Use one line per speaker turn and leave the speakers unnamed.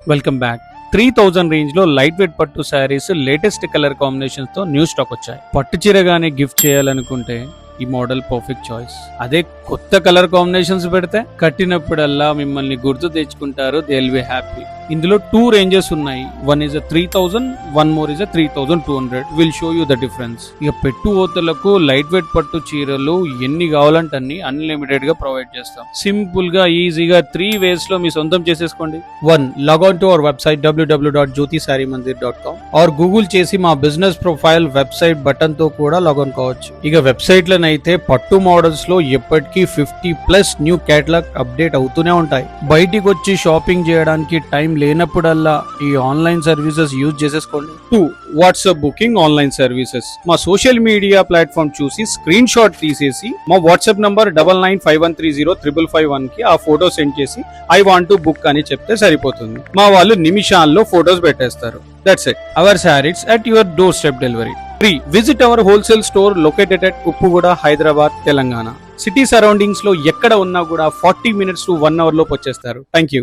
Welcome back. 3000 range లో light weight పట్టు saris latest colour combinations తో న్యూ స్టాక్ వచ్చాయి. పట్టు చీరగానే గిఫ్ట్ చేయాలనుకుంటే ఈ మోడల్ పర్ఫెక్ట్ చాయిస్. అదే కొత్త కలర్ కాంబినేషన్స్ పెడితే కట్టినప్పుడల్లా మిమ్మల్ని గుర్తు తెచ్చుకుంటారు. They will be happy. ఇందులో 2 రేంజెస్ ఉన్నాయి. One is 3000, one more is 3200. Will show you the difference. ఇక పెట్టు ఓతలకు లైట్ వెయిట్ పట్టు చీరలు ఎన్ని కావాలంటే అన్ని అన్లిమిటెడ్ గా ప్రొవైడ్ చేస్తాం. సింపుల్ గా ఈజీగా 3 వేస్ లో మీ సొంతం చేసేసుకోండి. 1. Log on to our website www.jyotisaree.com or Google చేసి మా బిజినెస్ ప్రొఫైల్ వెబ్సైట్ బటన్ తో కూడా లాగ్ఆన్ కావచ్చు. ఇక వెబ్సైట్ లోనైతే పట్టు మోడల్స్ లో ఎప్పటికీ 50+ న్యూ కేటలాగ్ అప్డేట్ అవుతూనే ఉంటాయి. బయటికి వచ్చి షాపింగ్ చేయడానికి టైం లేనప్పుడల్లా ఈ ఆన్లైన్ సర్వీసెస్ యూజ్ చేసేసుకోండి. 2. WhatsApp booking online services. మా సోషల్ మీడియా ప్లాట్ఫామ్ చూసి స్క్రీన్ షాట్ తీసేసి మా వాట్సాప్ నంబర్ 9951305551 కి ఆ ఫోటో సెండ్ చేసి ఐ వాంట్ టు బుక్ అని చెప్తే సరిపోతుంది. మా వాళ్ళు నిమిషాల్లో ఫోటోస్ పెట్టేస్తారు. That's it. Our saris at your doorstep delivery. 3. Visit our wholesale store located at Uppuguda, Hyderabad, Telangana. City surroundings లో ఎక్కడ ఉన్నా కూడా 40 minutes to 1 hour లోపు వచ్చేస్తారు. Thank you.